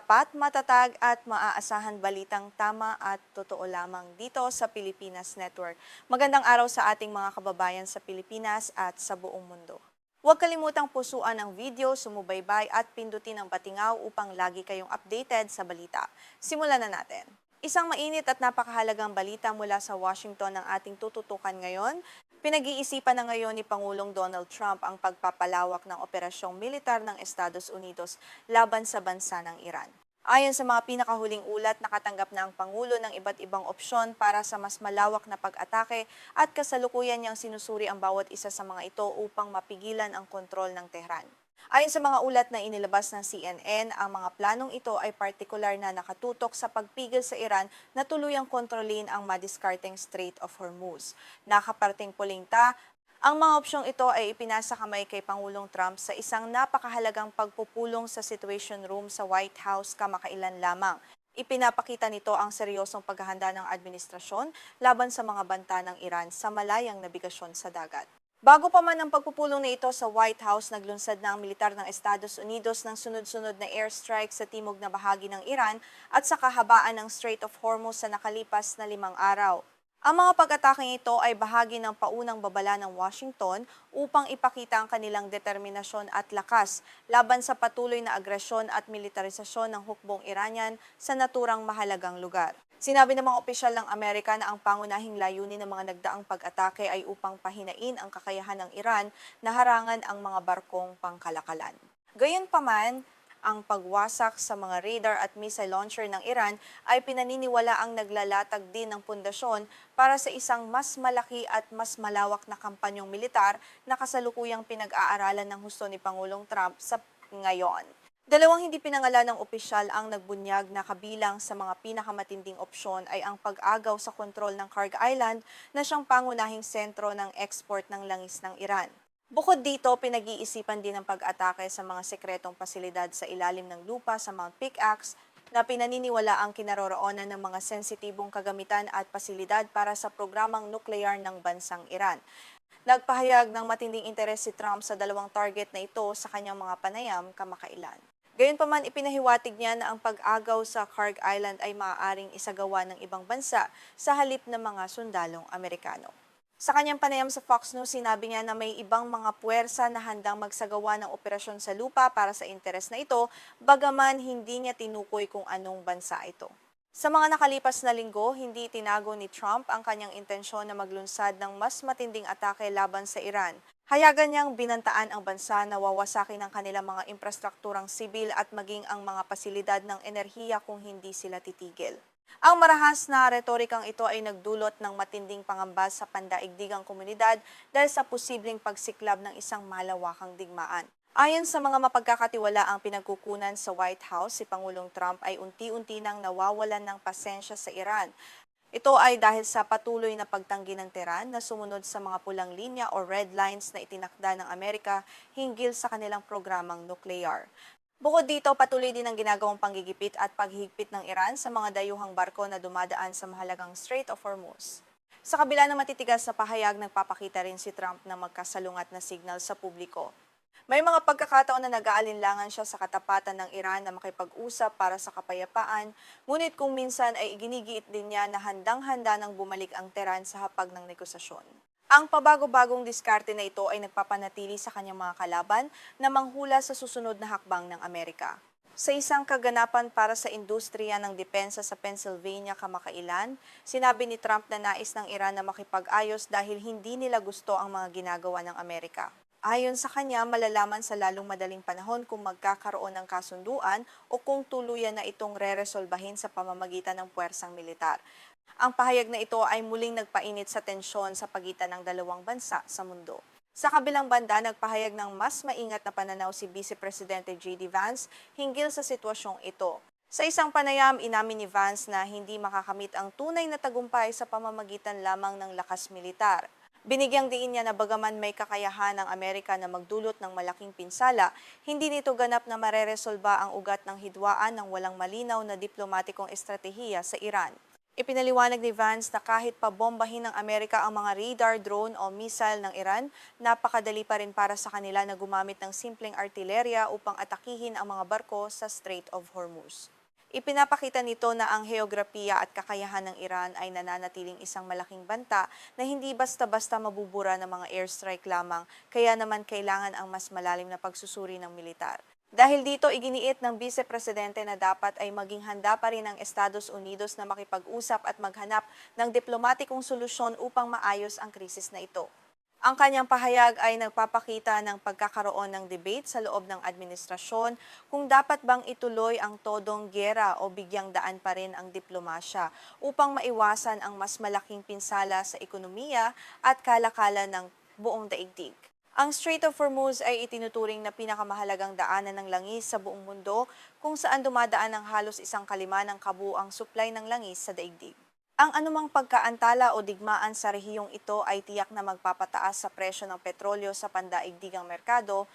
tapat, matatag at maaasahan balitang tama at totoo lamang dito sa Pilipinas Network. Magandang araw sa ating mga kababayan sa Pilipinas at sa buong mundo. Huwag kalimutang pusuan ang video, sumubaybay at pindutin ang batingaw upang lagi kayong updated sa balita. Simulan na natin. Isang mainit at napakahalagang balita mula sa Washington ang ating tututukan ngayon. Pinag-iisipan na ngayon ni Pangulong Donald Trump ang pagpapalawak ng operasyong militar ng Estados Unidos laban sa bansa ng Iran. Ayon sa mga pinakahuling ulat, nakatanggap na ang Pangulo ng iba't ibang opsyon para sa mas malawak na pag-atake at kasalukuyan niyang sinusuri ang bawat isa sa mga ito upang mapigilan ang kontrol ng Tehran. Ayon sa mga ulat na inilabas ng CNN, ang mga planong ito ay partikular na nakatutok sa pagpigil sa Iran na tuluyang kontrolin ang madiskarteng Strait of Hormuz. Nakaparting pulinta, ang mga opsyong ito ay ipinasa kamay kay Pangulong Trump sa isang napakahalagang pagpupulong sa Situation Room sa White House kamakailan lamang. Ipinapakita nito ang seryosong paghahanda ng administrasyon laban sa mga banta ng Iran sa malayang nabigasyon sa dagat. Bago pa man ang pagpupulong na ito sa White House, naglunsad na ang militar ng Estados Unidos ng sunod-sunod na airstrike sa timog na bahagi ng Iran at sa kahabaan ng Strait of Hormuz sa nakalipas na 5 araw. Ang mga pag-atake ito ay bahagi ng paunang babala ng Washington upang ipakita ang kanilang determinasyon at lakas laban sa patuloy na agresyon at militarisasyon ng hukbong Iranian sa naturang mahalagang lugar. Sinabi ng mga opisyal ng Amerika na ang pangunahing layunin ng mga nagdaang pag-atake ay upang pahinain ang kakayahan ng Iran na harangan ang mga barkong pangkalakalan. Gayunpaman, ang pagwasak sa mga radar at missile launcher ng Iran ay pinaniniwala ang naglalatag din ng pundasyon para sa isang mas malaki at mas malawak na kampanyong militar na kasalukuyang pinag-aaralan ng husto ni Pangulong Trump sa ngayon. Dalawang hindi pinangalan ng opisyal ang nagbunyag na kabilang sa mga pinakamatinding opsyon ay ang pag-agaw sa kontrol ng Kharg Island na siyang pangunahing sentro ng export ng langis ng Iran. Bukod dito, pinag-iisipan din ang pag-atake sa mga sekretong pasilidad sa ilalim ng lupa sa Mount Pickaxe na pinaniniwala ang kinaroroonan ng mga sensitibong kagamitan at pasilidad para sa programang nuklear ng bansang Iran. Nagpahayag ng matinding interes si Trump sa dalawang target na ito sa kanyang mga panayam kamakailan. Gayunpaman, ipinahiwatig niya na ang pag-agaw sa Kharg Island ay maaaring isagawa ng ibang bansa sa halip ng mga sundalong Amerikano. Sa kanyang panayam sa Fox News, sinabi niya na may ibang mga puwersa na handang magsagawa ng operasyon sa lupa para sa interes na ito, bagaman hindi niya tinukoy kung anong bansa ito. Sa mga nakalipas na linggo, hindi tinago ni Trump ang kanyang intensyon na maglunsad ng mas matinding atake laban sa Iran. Hayagan niyang binantaan ang bansa na wawasakin ang kanilang mga infrastrukturang sibil at maging ang mga pasilidad ng enerhiya kung hindi sila titigil. Ang marahas na retorikang ito ay nagdulot ng matinding pangamba sa pandaigdigang komunidad dahil sa posibleng pagsiklab ng isang malawakang digmaan. Ayon sa mga mapagkakatiwala ang pinagkukunan sa White House, si Pangulong Trump ay unti-unti nang nawawalan ng pasensya sa Iran. Ito ay dahil sa patuloy na pagtanggi ng Tehran na sumunod sa mga pulang linya o red lines na itinakda ng Amerika hinggil sa kanilang programang nuklear. Bukod dito, patuloy din ang ginagawang panggigipit at paghihigpit ng Iran sa mga dayuhang barko na dumadaan sa mahalagang Strait of Hormuz. Sa kabila ng matitigas na pahayag, nagpapakita rin si Trump ng magkasalungat na signal sa publiko. May mga pagkakataon na nag-aalinlangan siya sa katapatan ng Iran na makipag-usap para sa kapayapaan, ngunit kung minsan ay iginigiit din niya na handang-handa nang bumalik ang Tehran sa hapag ng negosasyon. Ang pabago-bagong diskarte na ito ay nagpapanatili sa kanyang mga kalaban na manghula sa susunod na hakbang ng Amerika. Sa isang kaganapan para sa industriya ng depensa sa Pennsylvania kamakailan, sinabi ni Trump na nais ng Iran na makipag-ayos dahil hindi nila gusto ang mga ginagawa ng Amerika. Ayon sa kanya, malalaman sa lalong madaling panahon kung magkakaroon ng kasunduan o kung tuluyan na itong reresolbahin sa pamamagitan ng puwersang militar. Ang pahayag na ito ay muling nagpainit sa tensyon sa pagitan ng dalawang bansa sa mundo. Sa kabilang banda, nagpahayag ng mas maingat na pananaw si Vice Presidente J.D. Vance hinggil sa sitwasyong ito. Sa isang panayam, inamin ni Vance na hindi makakamit ang tunay na tagumpay sa pamamagitan lamang ng lakas militar. Binigyang diin niya na bagaman may kakayahan ng Amerika na magdulot ng malaking pinsala, hindi nito ganap na mareresolba ang ugat ng hidwaan ng walang malinaw na diplomatikong estratehiya sa Iran. Ipinaliwanag ni Vance na kahit pabombahin ng Amerika ang mga radar, drone o missile ng Iran, napakadali pa rin para sa kanila na gumamit ng simpleng artilerya upang atakihin ang mga barko sa Strait of Hormuz. Ipinapakita nito na ang heograpiya at kakayahan ng Iran ay nananatiling isang malaking banta na hindi basta-basta mabubura ng mga airstrike lamang, kaya naman kailangan ang mas malalim na pagsusuri ng militar. Dahil dito, iginiit ng Vice Presidente na dapat ay maging handa pa rin ang Estados Unidos na makipag-usap at maghanap ng diplomatikong solusyon upang maayos ang krisis na ito. Ang kanyang pahayag ay nagpapakita ng pagkakaroon ng debate sa loob ng administrasyon kung dapat bang ituloy ang todong giyera o bigyang daan pa rin ang diplomasya upang maiwasan ang mas malaking pinsala sa ekonomiya at kalakalan ng buong daigdig. Ang Strait of Hormuz ay itinuturing na pinakamahalagang daanan ng langis sa buong mundo kung saan dumadaan ang halos 1/5 ng kabuuang supply ng langis sa daigdig. Ang anumang pagkaantala o digmaan sa rehiyong ito ay tiyak na magpapataas sa presyo ng petrolyo sa pandaigdigang merkado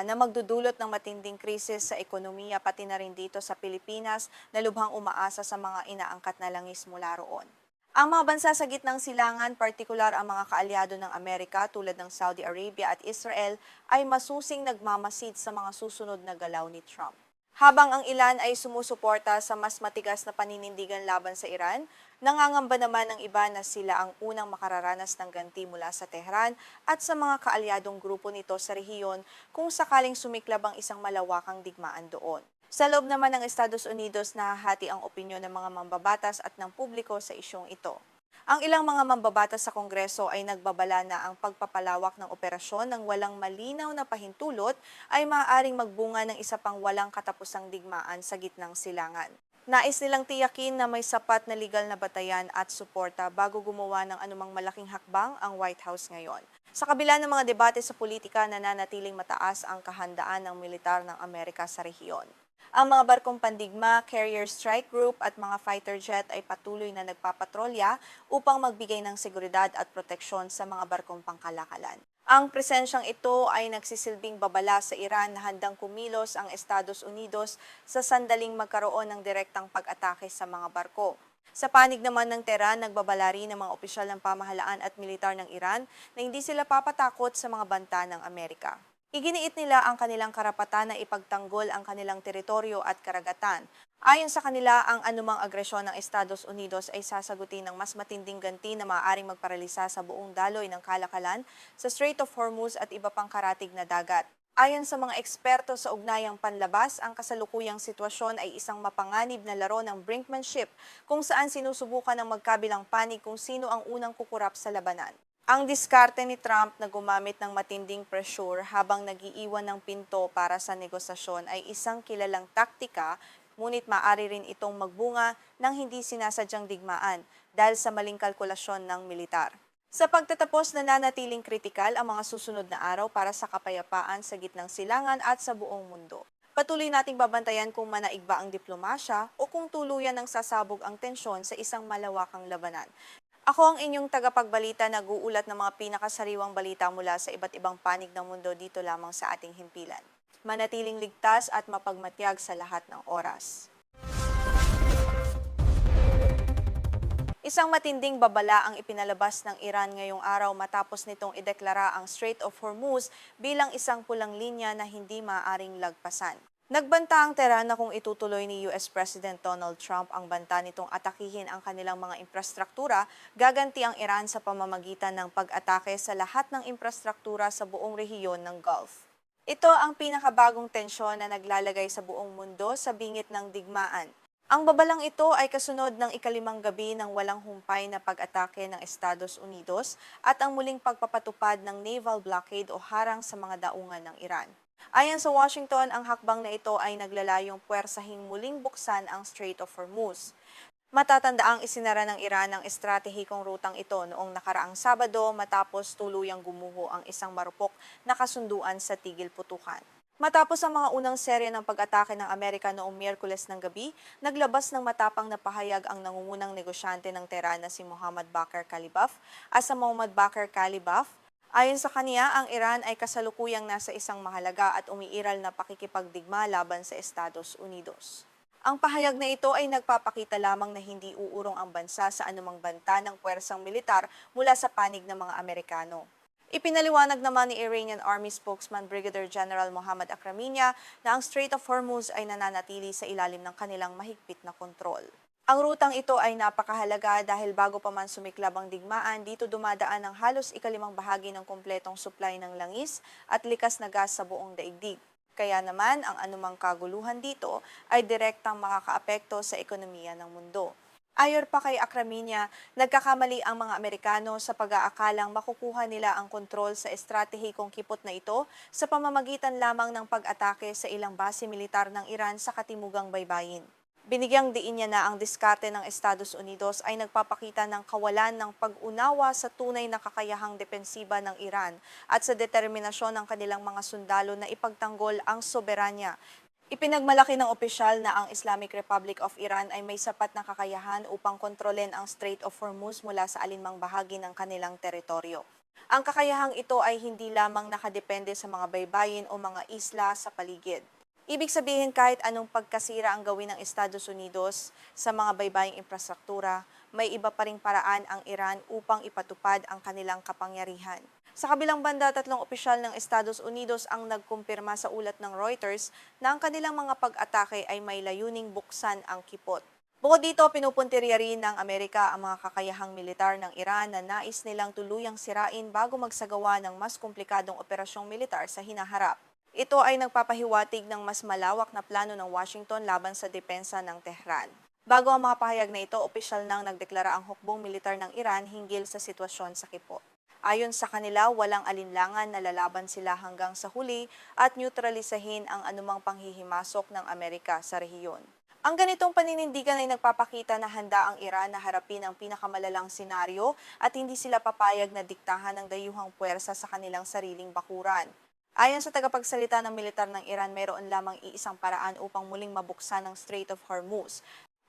na magdudulot ng matinding krisis sa ekonomiya pati na rin dito sa Pilipinas na lubhang umaasa sa mga inaangkat na langis mula roon. Ang mga bansa sa gitnang silangan, partikular ang mga kaalyado ng Amerika tulad ng Saudi Arabia at Israel, ay masusing nagmamasid sa mga susunod na galaw ni Trump. Habang ang ilan ay sumusuporta sa mas matigas na paninindigan laban sa Iran, nangangamba naman ng iba na sila ang unang makararanas ng ganti mula sa Tehran at sa mga kaalyadong grupo nito sa rehiyon kung sakaling sumiklab ang isang malawakang digmaan doon. Sa loob naman ng Estados Unidos, nahahati ang opinyon ng mga mambabatas at ng publiko sa isyong ito. Ang ilang mga mambabatas sa Kongreso ay nagbabala na ang pagpapalawak ng operasyon ng walang malinaw na pahintulot ay maaaring magbunga ng isa pang walang katapusang digmaan sa gitnang silangan. Nais nilang tiyakin na may sapat na legal na batayan at suporta bago gumawa ng anumang malaking hakbang ang White House ngayon. Sa kabila ng mga debate sa politika, nananatiling mataas ang kahandaan ng militar ng Amerika sa rehiyon. Ang mga barkong pandigma, carrier strike group at mga fighter jet ay patuloy na nagpapatrolya upang magbigay ng seguridad at proteksyon sa mga barkong pangkalakalan. Ang presensyang ito ay nagsisilbing babala sa Iran na handang kumilos ang Estados Unidos sa sandaling magkaroon ng direktang pag-atake sa mga barko. Sa panig naman ng Tehran, nagbabala rin ng mga opisyal ng pamahalaan at militar ng Iran na hindi sila papatakot sa mga banta ng Amerika. Iginiit nila ang kanilang karapatan na ipagtanggol ang kanilang teritoryo at karagatan. Ayon sa kanila, ang anumang agresyon ng Estados Unidos ay sasagutin ng mas matinding ganti na maaaring magparalisa sa buong daloy ng kalakalan sa Strait of Hormuz at iba pang karatig na dagat. Ayon sa mga eksperto sa ugnayang panlabas, ang kasalukuyang sitwasyon ay isang mapanganib na laro ng brinkmanship kung saan sinusubukan ng magkabilang panig kung sino ang unang kukurap sa labanan. Ang diskarte ni Trump na gumamit ng matinding pressure habang nagiiwan ng pinto para sa negosasyon ay isang kilalang taktika, ngunit maaari rin itong magbunga ng hindi sinasadyang digmaan dahil sa maling kalkulasyon ng militar. Sa pagtatapos, nananatiling kritikal ang mga susunod na araw para sa kapayapaan sa gitnang silangan at sa buong mundo. Patuloy nating babantayan kung manaig ba ang diplomasya o kung tuluyan ng sasabog ang tensyon sa isang malawakang labanan. Ako ang inyong tagapagbalita, nag-uulat ng mga pinakasariwang balita mula sa iba't ibang panig ng mundo dito lamang sa ating himpilan. Manatiling ligtas at mapagmatyag sa lahat ng oras. Isang matinding babala ang ipinalabas ng Iran ngayong araw matapos nitong ideklara ang Strait of Hormuz bilang isang pulang linya na hindi maaaring lagpasan. Nagbanta ang Tehran na kung itutuloy ni US President Donald Trump ang banta nitong atakihin ang kanilang mga infrastruktura, gaganti ang Iran sa pamamagitan ng pag-atake sa lahat ng infrastruktura sa buong rehiyon ng Gulf. Ito ang pinakabagong tensyon na naglalagay sa buong mundo sa bingit ng digmaan. Ang babalang ito ay kasunod ng ikalimang gabi ng walang humpay na pag-atake ng Estados Unidos at ang muling pagpapatupad ng naval blockade o harang sa mga daungan ng Iran. Ayon sa Washington, ang hakbang na ito ay naglalayong puwersahing muling buksan ang Strait of Hormuz. Matatandaang isinara ng Iran ang estratehikong rutang ito noong nakaraang Sabado matapos tuluyang gumuho ang isang marupok na kasunduan sa tigil putukan. Matapos ang mga unang serye ng pag-atake ng Amerika noong Miyerkules ng gabi, naglabas ng matapang na pahayag ang nangungunang negosyante ng Tehran na si Mohammad Bakr Kalibaf at sa Mohammad Bakr Kalibaf. Ayon sa kaniya, ang Iran ay kasalukuyang nasa isang mahalaga at umiiral na pakikipagdigma laban sa Estados Unidos. Ang pahayag na ito ay nagpapakita lamang na hindi uurong ang bansa sa anumang banta ng puwersang militar mula sa panig ng mga Amerikano. Ipinaliwanag naman ni Iranian Army spokesman Brigadier General Mohammad Akraminia na ang Strait of Hormuz ay nananatili sa ilalim ng kanilang mahigpit na kontrol. Ang rutang ito ay napakahalaga dahil bago pa man sumiklab ang digmaan, dito dumadaan ang halos ikalimang bahagi ng kumpletong supply ng langis at likas na gas sa buong daigdig. Kaya naman, ang anumang kaguluhan dito ay direktang makakaapekto sa ekonomiya ng mundo. Ayon pa kay Akraminia, nagkakamali ang mga Amerikano sa pag-aakalang makukuha nila ang kontrol sa estratehikong kipot na ito sa pamamagitan lamang ng pag-atake sa ilang base militar ng Iran sa katimugang baybayin. Binigyang diin niya na ang diskarte ng Estados Unidos ay nagpapakita ng kawalan ng pag-unawa sa tunay na kakayahang depensiba ng Iran at sa determinasyon ng kanilang mga sundalo na ipagtanggol ang soberanya. Ipinagmalaki ng opisyal na ang Islamic Republic of Iran ay may sapat na kakayahan upang kontrolin ang Strait of Hormuz mula sa alinmang bahagi ng kanilang teritoryo. Ang kakayahang ito ay hindi lamang nakadepende sa mga baybayin o mga isla sa paligid. Ibig sabihin kahit anong pagkasira ang gawin ng Estados Unidos sa mga baybaying infrastruktura, may iba pa ring paraan ang Iran upang ipatupad ang kanilang kapangyarihan. Sa kabilang banda, 3 opisyal ng Estados Unidos ang nagkumpirma sa ulat ng Reuters na ang kanilang mga pag-atake ay may layuning buksan ang kipot. Bukod dito, pinupuntirya rin ng Amerika ang mga kakayahang militar ng Iran na nais nilang tuluyang sirain bago magsagawa ng mas komplikadong operasyong militar sa hinaharap. Ito ay nagpapahiwatig ng mas malawak na plano ng Washington laban sa depensa ng Tehran. Bago ang mga pahayag na ito, opisyal nang nagdeklara ang hukbong militar ng Iran hinggil sa sitwasyon sa kipot. Ayon sa kanila, walang alinlangan na lalaban sila hanggang sa huli at neutralisahin ang anumang panghihimasok ng Amerika sa rehiyon. Ang ganitong paninindigan ay nagpapakita na handa ang Iran na harapin ang pinakamalalang senaryo at hindi sila papayag na diktahan ng dayuhang puwersa sa kanilang sariling bakuran. Ayon sa tagapagsalita ng militar ng Iran, mayroon lamang iisang paraan upang muling mabuksan ang Strait of Hormuz.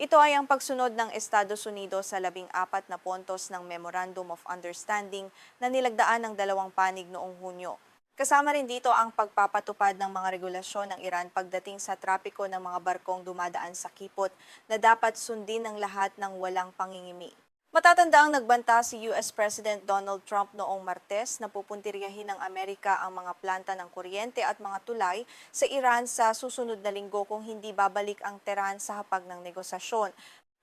Ito ay ang pagsunod ng Estados Unidos sa 14 na puntos ng Memorandum of Understanding na nilagdaan ng 2 panig noong Hunyo. Kasama rin dito ang pagpapatupad ng mga regulasyon ng Iran pagdating sa trapiko ng mga barkong dumadaan sa kipot na dapat sundin ng lahat ng walang pangingimi. Matatandaang nagbanta si US President Donald Trump noong Martes na pupuntiryahin ng Amerika ang mga planta ng kuryente at mga tulay sa Iran sa susunod na linggo kung hindi babalik ang Tehran sa hapag ng negosasyon.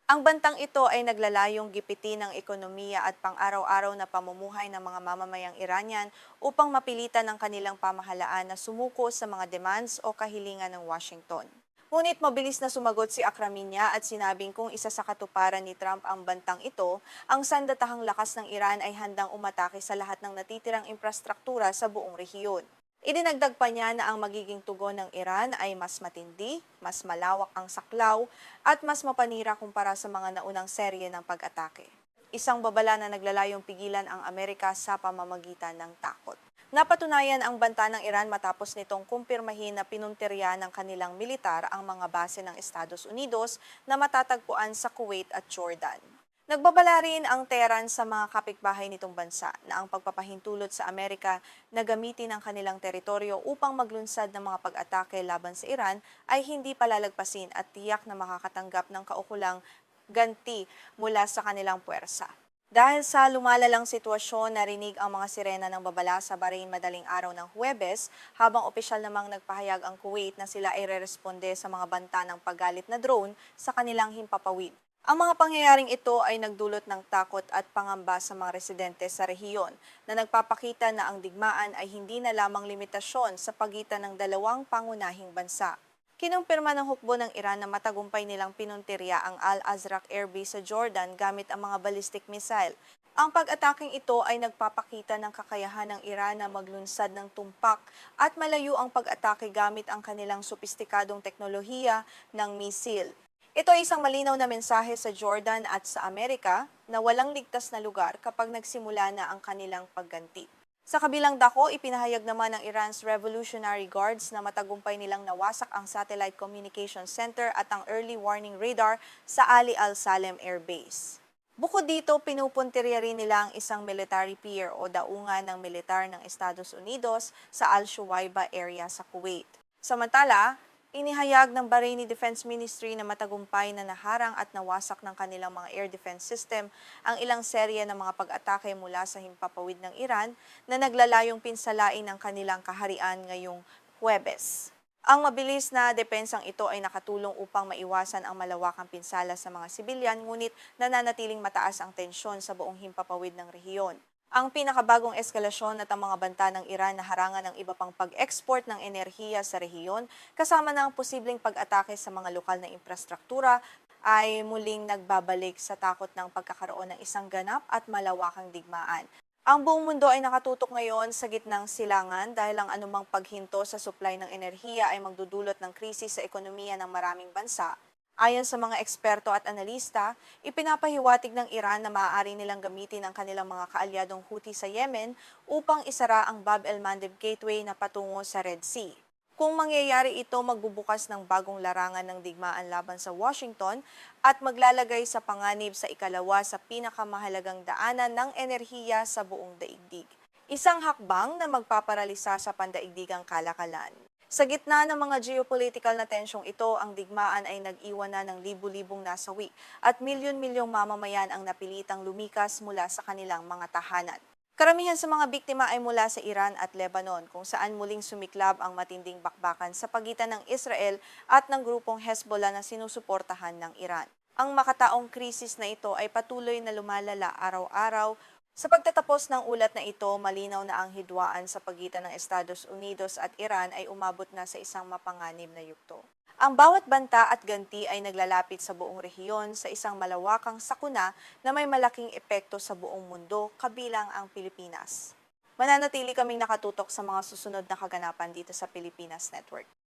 Ang bantang ito ay naglalayong gipitin ng ekonomiya at pang-araw-araw na pamumuhay ng mga mamamayang Iranian upang mapilitan ang kanilang pamahalaan na sumuko sa mga demands o kahilingan ng Washington. Ngunit mabilis na sumagot si Akraminia at sinabing kung isa sa katuparan ni Trump ang bantang ito, ang sandatahang lakas ng Iran ay handang umatake sa lahat ng natitirang infrastruktura sa buong rehiyon. Idinagdag pa niya na ang magiging tugon ng Iran ay mas matindi, mas malawak ang saklaw at mas mapanira kumpara sa mga naunang serye ng pag-atake. Isang babala na naglalayong pigilan ang Amerika sa pamamagitan ng takot. Napatunayan ang banta ng Iran matapos nitong kumpirmahin na pinuntirya ng kanilang militar ang mga base ng Estados Unidos na matatagpuan sa Kuwait at Jordan. Nagbabala rin ang Tehran sa mga kapitbahay nitong bansa na ang pagpapahintulot sa Amerika na gamitin ang kanilang teritoryo upang maglunsad ng mga pag-atake laban sa Iran ay hindi palalagpasin at tiyak na makakatanggap ng kaukulang ganti mula sa kanilang puwersa. Dahil sa lumalalang sitwasyon, narinig ang mga sirena ng babala sa Bahrain madaling araw ng Huwebes, habang opisyal namang nagpahayag ang Kuwait na sila ay re-responde sa mga banta ng paggalit na drone sa kanilang himpapawid. Ang mga pangyayaring ito ay nagdulot ng takot at pangamba sa mga residente sa rehiyon na nagpapakita na ang digmaan ay hindi na lamang limitasyon sa pagitan ng dalawang pangunahing bansa. Kinumpirma ng hukbo ng Iran na matagumpay nilang pinuntirya ang Al-Azraq Airbase sa Jordan gamit ang mga ballistic missile. Ang pag-ataking ito ay nagpapakita ng kakayahan ng Iran na maglunsad ng tumpak at malayo ang pag-atake gamit ang kanilang sopistikadong teknolohiya ng misil. Ito ay isang malinaw na mensahe sa Jordan at sa Amerika na walang ligtas na lugar kapag nagsimula na ang kanilang pagganti. Sa kabilang dako, ipinahayag naman ng Iran's Revolutionary Guards na matagumpay nilang nawasak ang Satellite Communication Center at ang Early Warning Radar sa Ali al-Salem Air Base. Bukod dito, pinupuntirya rin nila ang isang military pier o daungan ng militar ng Estados Unidos sa Al-Shuwaiba area sa Kuwait. Samantala, Inihayag ng Bahraini Defense Ministry na matagumpay na naharang at nawasak ng kanilang mga air defense system ang ilang serye ng mga pag-atake mula sa himpapawid ng Iran na naglalayong pinsalain ng kanilang kaharian ngayong Huwebes. Ang mabilis na depensang ito ay nakatulong upang maiwasan ang malawakang pinsala sa mga sibilyan, ngunit nananatiling mataas ang tensyon sa buong himpapawid ng rehiyon. Ang pinakabagong eskalasyon at ang mga banta ng Iran na harangan ng iba pang pag-export ng enerhiya sa rehiyon, kasama ng posibleng pag-atake sa mga lokal na infrastruktura, ay muling nagbabalik sa takot ng pagkakaroon ng isang ganap at malawakang digmaan. Ang buong mundo ay nakatutok ngayon sa gitnang silangan dahil ang anumang paghinto sa supply ng enerhiya ay magdudulot ng krisis sa ekonomiya ng maraming bansa. Ayon sa mga eksperto at analista, ipinapahiwatig ng Iran na maaari nilang gamitin ang kanilang mga kaalyadong Houthi sa Yemen upang isara ang Bab el-Mandeb Gateway na patungo sa Red Sea. Kung mangyayari ito, magbubukas ng bagong larangan ng digmaan laban sa Washington at maglalagay sa panganib sa ikalawa sa pinakamahalagang daanan ng enerhiya sa buong daigdig. Isang hakbang na magpaparalisa sa pandaigdigang kalakalan. Sa gitna ng mga geopolitical na tensyong ito, ang digmaan ay nag-iwan na ng libu-libong nasawi at milyon-milyong mamamayan ang napilitang lumikas mula sa kanilang mga tahanan. Karamihan sa mga biktima ay mula sa Iran at Lebanon, kung saan muling sumiklab ang matinding bakbakan sa pagitan ng Israel at ng grupong Hezbollah na sinusuportahan ng Iran. Ang makataong krisis na ito ay patuloy na lumalala araw-araw. Sa pagtatapos ng ulat na ito, malinaw na ang hidwaan sa pagitan ng Estados Unidos at Iran ay umabot na sa isang mapanganib na yugto. Ang bawat banta at ganti ay naglalapit sa buong rehiyon sa isang malawakang sakuna na may malaking epekto sa buong mundo, kabilang ang Pilipinas. Mananatili kaming nakatutok sa mga susunod na kaganapan dito sa Pilipinas Network.